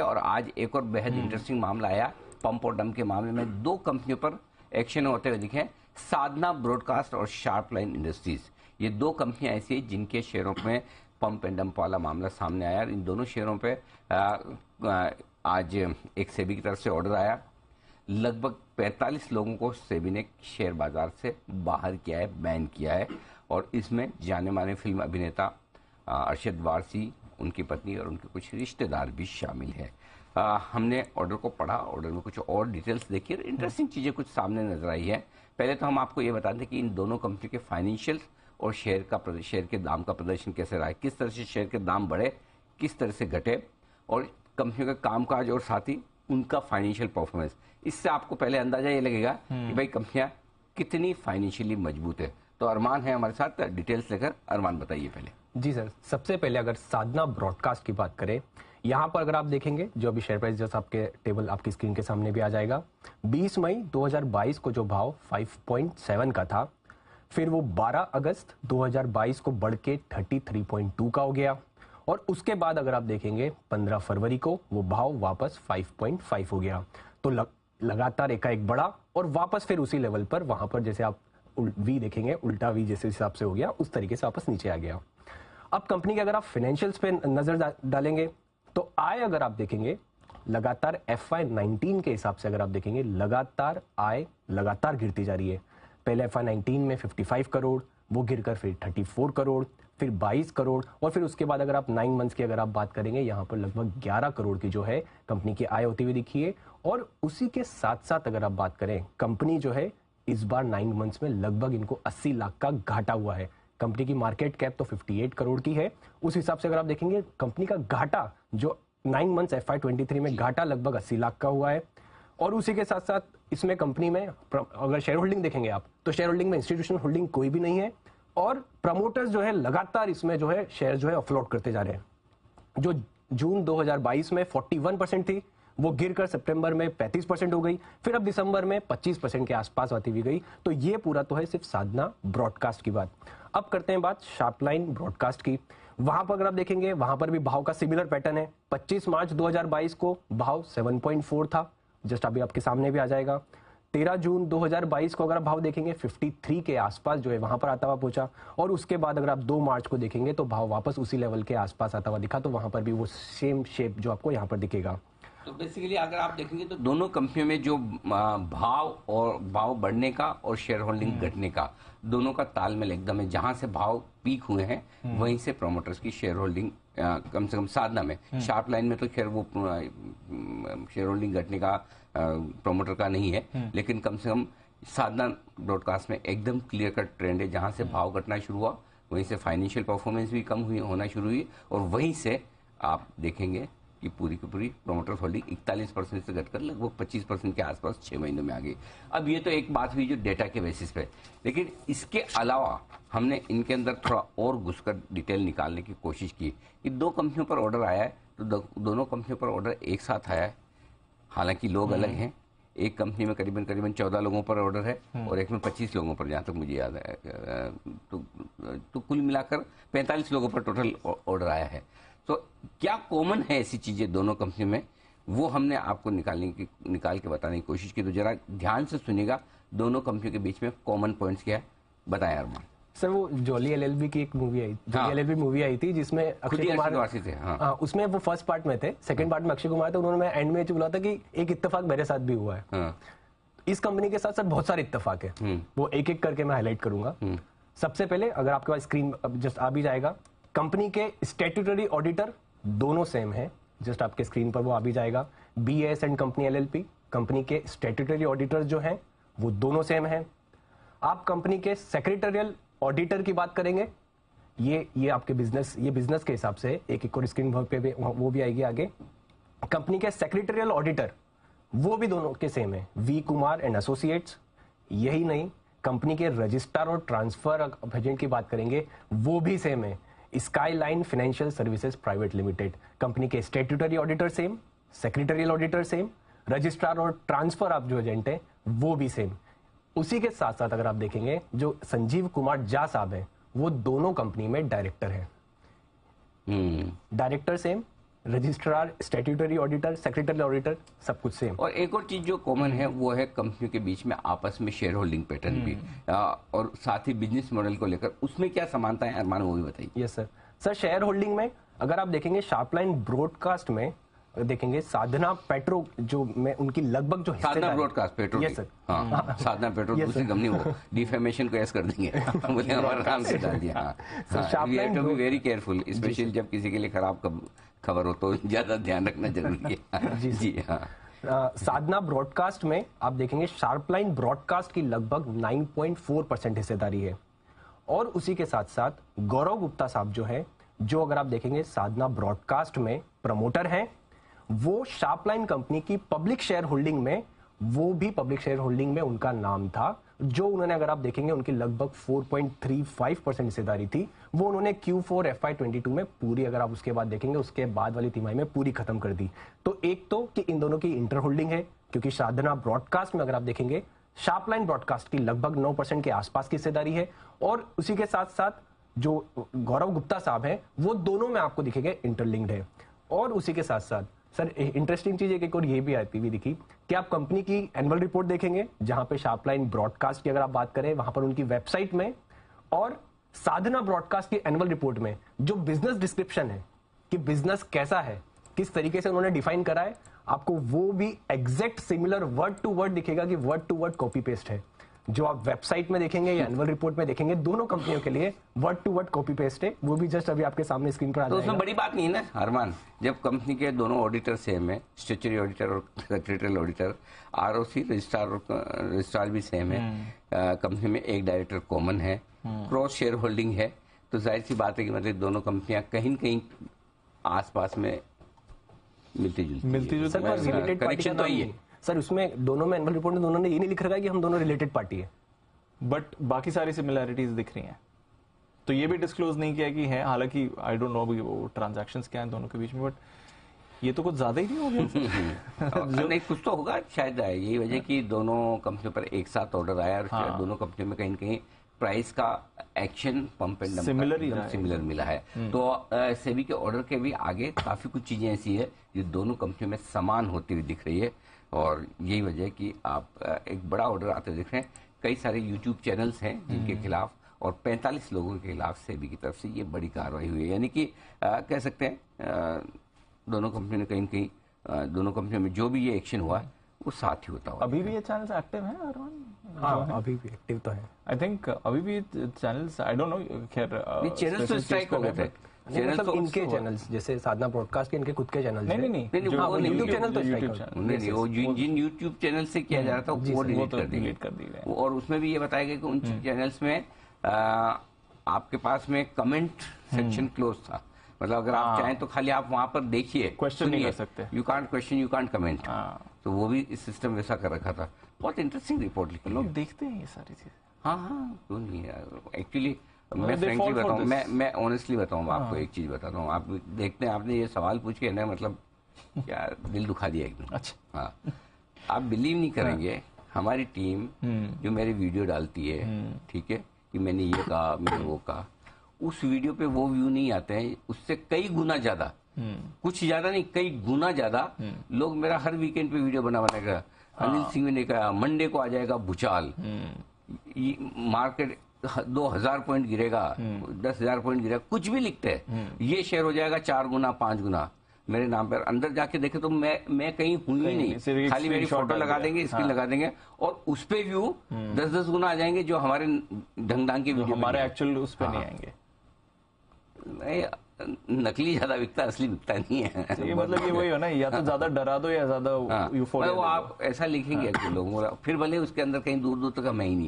और आज एक और बेहद इंटरेस्टिंग मामला आया पंप और डंप के मामले में। दो कंपनियों पर एक्शन होते हुए दिखे, साधना ब्रॉडकास्ट और शार्प लाइन इंडस्ट्रीज। ये दो कंपनियां ऐसी हैं जिनके शेयरों में पंप एंड डंप वाला मामला सामने आया। इन दोनों शेयरों पे आज एक सेबी की तरफ से ऑर्डर आया। लगभग 45 लोगों को सेबी ने शेयर बाजार से बाहर किया है, बैन किया है। और इसमें जाने माने फिल्म अभिनेता अरशद वारसी, उनकी पत्नी और उनके कुछ रिश्तेदार भी शामिल है। हमने ऑर्डर को पढ़ा, ऑर्डर में कुछ और डिटेल्स देखी और इंटरेस्टिंग चीज़ें कुछ सामने नजर आई है। पहले तो हम आपको ये बता दें कि इन दोनों कंपनी के फाइनेंशियल और शेयर के दाम का प्रदर्शन कैसे रहा है, किस तरह से शेयर के दाम बढ़े, किस तरह से घटे, और कंपनियों का कामकाज और साथ ही उनका फाइनेंशियल परफॉर्मेंस। इससे आपको पहले अंदाजा ये लगेगा कि भाई कंपनियां कितनी फाइनेंशियली मजबूत है। तो अरमान है हमारे साथ, डिटेल्स लेकर। अरमान बताइए पहले। जी सर, सबसे पहले अगर साधना ब्रॉडकास्ट की बात करें, यहाँ पर अगर आप देखेंगे जो अभी शेयर प्राइस जैसा आपके टेबल आपकी स्क्रीन के सामने भी आ जाएगा, 20 मई 2022 को जो भाव 5.7 का था, फिर वो 12 अगस्त 2022 को बढ़ के 33.2 का हो गया, और उसके बाद अगर आप देखेंगे 15 फरवरी को वो भाव वापस 5.5 हो गया। तो लगातार एकाएक बढ़ा और वापस फिर उसी लेवल पर, वहां पर जैसे आप वी देखेंगे, उल्टा वी जैसे हिसाब से हो गया, उस तरीके से वापस नीचे आ गया। अब कंपनी के अगर आप फाइनेंशियल्स पे नजर डालेंगे तो आय अगर आप देखेंगे लगातार FY19 के हिसाब से अगर आप देखेंगे लगातार आय लगातार गिरती जा रही है। पहले FY19 में 55 करोड़, वो गिरकर फिर 34 करोड़, फिर 22 करोड़, और फिर उसके बाद अगर आप 9 मंथ्स की अगर आप बात करेंगे, यहाँ पर लगभग 11 करोड़ की जो है कंपनी की आय होती हुई दिखी है। और उसी के साथ साथ अगर आप बात करें, कंपनी जो है इस बार 9 मंथ्स में लगभग इनको 80 लाख का घाटा हुआ है। कंपनी की मार्केट कैप तो 58 करोड़ की है, उस हिसाब से अगर आप देखेंगे कंपनी का घाटा जो 9 मंथ्स FY23 में घाटा लगभग 80 लाख का हुआ है। और उसी के साथ साथ इसमें कंपनी में अगर शेयर होल्डिंग देखेंगे आप, तो शेयर होल्डिंग में इंस्टीट्यूशनल होल्डिंग कोई भी नहीं है, और प्रमोटर्स जो है लगातार इसमें जो है शेयर जो है ऑफलोड करते जा रहे हैं। जो जून 2022 में 41% थी, वो गिरकर सितंबर में 35% हो गई, फिर अब दिसंबर में 25% के आसपास आती हुई गई। तो ये पूरा तो है सिर्फ साधना ब्रॉडकास्ट की बात। अब करते हैं बात शार्पलाइन ब्रॉडकास्ट की। वहां पर अगर आप देखेंगे, वहां पर भी भाव का सिमिलर पैटर्न है। 25 मार्च 2022 को भाव 7.4 था, जस्ट अभी आपके सामने भी आ जाएगा। 13 जून 2022 को अगर आप भाव देखेंगे 53 के आसपास जो है वहां पर आता हुआ पहुंचा, और उसके बाद अगर आप 2 मार्च को देखेंगे तो भाव वापस उसी लेवल के आसपास आता हुआ दिखा। तो वहां पर भी वो सेम शेप जो आपको यहाँ पर दिखेगा। तो बेसिकली अगर आप देखेंगे तो दोनों कंपनियों में जो भाव बढ़ने का और शेयर होल्डिंग घटने का, दोनों का तालमेल एकदम है। जहां से भाव पीक हुए हैं वहीं से प्रोमोटर्स की शेयर होल्डिंग कम से कम साधना में, शार्प लाइन में तो खैर वो शेयर होल्डिंग घटने का प्रोमोटर का नहीं है, लेकिन कम से कम साधना ब्रॉडकास्ट में एकदम क्लियर कट ट्रेंड है। जहां से भाव घटना शुरू हुआ वहीं से फाइनेंशियल परफॉर्मेंस भी कम होना शुरू हुई, और वहीं से आप देखेंगे कि पूरी की पूरी प्रोमोटर होल्डिंग 41% से घटकर लगभग 25% के आसपास 6 महीनों में आ गई। अब ये तो एक बात हुई जो डेटा के बेसिस पे, लेकिन इसके अलावा हमने इनके अंदर थोड़ा और घुसकर डिटेल निकालने की कोशिश की कि दो कंपनियों पर ऑर्डर आया है, तो दोनों कंपनियों पर ऑर्डर एक साथ आया है। हालांकि लोग अलग हैं, एक कंपनी में करीबन 14 लोगों पर ऑर्डर है और एक में 25 लोगों पर, जहाँ तक मुझे याद है। तो कुल मिलाकर 45 लोगों पर टोटल ऑर्डर आया है। तो क्या कॉमन है ऐसी चीजें दोनों कंपनी में, वो हमने आपको निकाल के बताने की कोशिश की। तो जरा ध्यान से सुनिएगा, दोनों कंपनियों के बीच में कॉमन पॉइंट्स क्या है, बताएं अरमान। सर, वो जॉली LLB की एक मूवी आई, LLB मूवी आई थी जिसमें अक्षय कुमार थे। उसमें वो फर्स्ट पार्ट में थे, सेकंड पार्ट में अक्षय कुमार थे। उन्होंने एंड में बोला था कि एक इत्तेफाक मेरे साथ भी हुआ है। इस कंपनी के साथ सर बहुत सारे इत्तेफाक है, वो एक एक करके मैं हाईलाइट करूंगा। सबसे पहले अगर आपके पास स्क्रीन जस्ट आ भी जाएगा, कंपनी के स्टैट्यूटरी ऑडिटर दोनों सेम है, जस्ट आपके स्क्रीन पर वो आ भी जाएगा। BAS and company LLP, company के स्टैट्यूटरी ऑडिटर जो हैं वो दोनों सेम है। आप कंपनी के सेक्रेटरियल ऑडिटर की बात करेंगे, ये आपके बिजनेस के हिसाब से एक एक और स्क्रीन वर्क पे वो भी आएगी आगे। कंपनी के सेक्रेटरियल ऑडिटर वो भी दोनों के सेम है, V कुमार एंड एसोसिएट्स। यही नहीं, कंपनी के रजिस्ट्रार और ट्रांसफर एजेंट की बात करेंगे, वो भी सेम है, skyline financial services private limited. Company के statutory auditor same, secretarial auditor same, registrar और ट्रांसफर आप जो एजेंट है वो भी सेम। उसी के साथ साथ अगर आप देखेंगे, जो संजीव कुमार झा साहब है वो दोनों कंपनी में डायरेक्टर है। Director same, registrar, statutory auditor, secretary auditor, सब कुछ सेम। और एक और चीज जो कॉमन है वो है कंपनियों के बीच में आपस में शेयर होल्डिंग पैटर्न भी, और साथ ही बिजनेस मॉडल को लेकर उसमें क्या समानता है अरमान, वो भी बताइए। Yes sir. Sir share holding में अगर आप देखेंगे शार्पलाइन ब्रॉडकास्ट में देखेंगे साधना पेट्रो जो में उनकी लगभग जो साधना ब्रॉडकास्ट पेट्रो, यस सर, हाँ साधना पेट्रो दूसरी कंपनी, वो डिफेमेशन को ऐसा कर देंगे बोले हमारा नाम से डाल दिया। We have to be very careful, specially जब किसी के लिए खराब खबर हो तो ज्यादा ध्यान रखना जरूरी है। जी हाँ। साधना ब्रॉडकास्ट में आप देखेंगे शार्पलाइन ब्रॉडकास्ट की लगभग 9.4% हिस्सेदारी है। और उसी के साथ साथ गौरव गुप्ता साहब जो है, जो अगर आप देखेंगे साधना ब्रॉडकास्ट में प्रमोटर हैं, वो शार्पलाइन कंपनी की पब्लिक शेयर होल्डिंग में, वो भी पब्लिक शेयर होल्डिंग में उनका नाम था, जो उन्होंने अगर आप देखेंगे उनकी लगभग 4.35% हिस्सेदारी थी, वो उन्होंने Q4 FY22 में पूरी, अगर आप उसके बाद देखेंगे उसके बाद वाली तिमाही में पूरी खत्म कर दी। तो एक तो कि इन दोनों की इंटर होल्डिंग है, क्योंकि साधना ब्रॉडकास्ट में अगर आप देखेंगे शार्पलाइन ब्रॉडकास्ट की लगभग 9% के आसपास की हिस्सेदारी है, और उसी के साथ साथ जो गौरव गुप्ता साहब हैं वो दोनों में आपको दिखेंगे इंटरलिंक्ड है। और उसी के साथ साथ सर इंटरेस्टिंग चीज एक और ये भी आती हुई दिखी कि आप कंपनी की एनुअल रिपोर्ट देखेंगे, जहां पे शार्पलाइन ब्रॉडकास्ट की अगर आप बात करें वहां पर उनकी वेबसाइट में, और साधना ब्रॉडकास्ट की एनुअल रिपोर्ट में जो बिजनेस डिस्क्रिप्शन है कि बिजनेस कैसा है, किस तरीके से उन्होंने डिफाइन करा है, आपको वो भी exact similar word to word दिखेगा कि word to word copy paste है। जो आप वेबसाइट में देखेंगे या एनुअल रिपोर्ट में देखेंगे, दोनों कंपनियों के लिए word to word copy paste है। वो भी जस्ट अभी आपके सामने स्क्रीन पर आ तो जाएगा। उसमें बड़ी बात नहीं है ना अरमान, जब कंपनी के दोनों ऑडिटर सेम है, स्टैट्यूटरी ऑडिटर और सेक्रेटरियल ऑडिटर, आरओसी रजिस्ट्रार भी सेम है, कंपनी में एक डायरेक्टर कॉमन है, क्रॉस शेयर होल्डिंग है, तो जाहिर सी बात है कि मतलब दोनों कंपनियां कहीं न कहीं आसपास में मिलती जुलती, कनेक्शन तो ही है सर। उसमें दोनों में एनुअल रिपोर्ट में दोनों ने ये नहीं लिख रखा है कि हम दोनों रिलेटेड पार्टी है, बट बाकी सारी सिमिलैरिटीज दिख रही हैं। तो ये भी डिस्क्लोज नहीं किया कि है, हालांकि आई डोंट नो वो ट्रांजैक्शंस क्या हैं दोनों के बीच में, बट ये तो कुछ ज्यादा ही नहीं हो गया। नहीं कुछ तो होगा शायद, यही वजह कि दोनों कंपनियों पर एक साथ ऑर्डर आया, और शायद दोनों कंपनियों में कहीं न कहीं प्राइस का एक्शन पंप एंड सिमिलर मिला है। तो सेबी के ऑर्डर के भी आगे काफी कुछ चीजें ऐसी है जो दोनों कंपनियों में समान होती हुई दिख रही है, और यही वजह है कि आप एक बड़ा ऑर्डर आते दिख रहे हैं। कई सारे यूट्यूब चैनल्स हैं जिनके खिलाफ, और 45 लोगों के खिलाफ सेबी की तरफ से ये बड़ी कार्रवाई हुई है। यानी कि कह सकते हैं दोनों कंपनियों ने कहीं न कहीं दोनों कंपनियों में जो भी ये एक्शन हुआ है वो साथ ही होता हुआ। अभी भी ये चैनल्स एक्टिव हैं अरमान? हाँ अभी भी एक्टिव तो है। आई थिंक अभी भी चैनल्स, आई डोंट नो, खैर चैनल्स तो स्ट्राइक हो गए थे, चैनल तो इनके चैनल्स जैसे साधना ब्रॉडकास्ट के इनके खुद के चैनल नहीं यूट्यूब चैनल तो जिन यूट्यूब चैनल से किया जा रहा था वो डिलीट कर दिए। और उसमें भी ये बताया गया कि उन चैनल्स में आपके पास में कमेंट सेक्शन क्लोज था, मतलब अगर आप चाहें तो खाली आप वहां पर देखिए, क्वेश्चन नहीं कर सकते, you can't question, you can't comment. तो वो भी इस सिस्टम वैसा कर रखा था। बहुत इंटरेस्टिंग रिपोर्ट लिखी, लोग देखते हैं ये सारी चीजें। हाँ क्यों नहीं एक्चुअली मैं फ्रेंकली बताऊं, मैं ऑनेस्टली बताऊं आपको, एक चीज बताता हूँ। आप देखते हैं, आपने ये सवाल पूछ के ना मतलब क्या दिल दुखा दिया एकदम। अच्छा हाँ, आप बिलीव नहीं करेंगे, हमारी टीम जो मेरी वीडियो डालती है, ठीक है, कि मैंने ये कहा, मैंने वो कहा, उस वीडियो पे वो व्यू नहीं आते हैं, उससे कई गुना ज्यादा, कुछ ज्यादा नहीं, कई गुना ज्यादा लोग मेरा हर वीकेंड पे वीडियो बना अनिल सिंह ने कहा मंडे को आ जाएगा भूचाल, मार्केट 2000 पॉइंट गिरेगा, 10,000 पॉइंट गिरेगा, कुछ भी लिखते हैं, ये शेयर हो जाएगा 4 गुना 5 गुना मेरे नाम पर। अंदर जाके देखे तो मैं कहीं हुई ही नहीं, खाली मेरी फोटो लगा देंगे, स्क्रीन लगा देंगे, और उस पे व्यू 10-10 गुना आ जाएंगे जो हमारे ढंग की वीडियो हमारे एक्चुअल उस पे नहीं आएंगे। नकली ज्यादा बिकता, असली बिकता नहीं है। ये मतलब ये वही हो ना, या तो ज्यादा डरा दो या ज्यादा यूफोरिया। वो आप ऐसा लिखेंगे लोगों को, फिर भले उसके अंदर कहीं दूर दूर तक मैं ही नहीं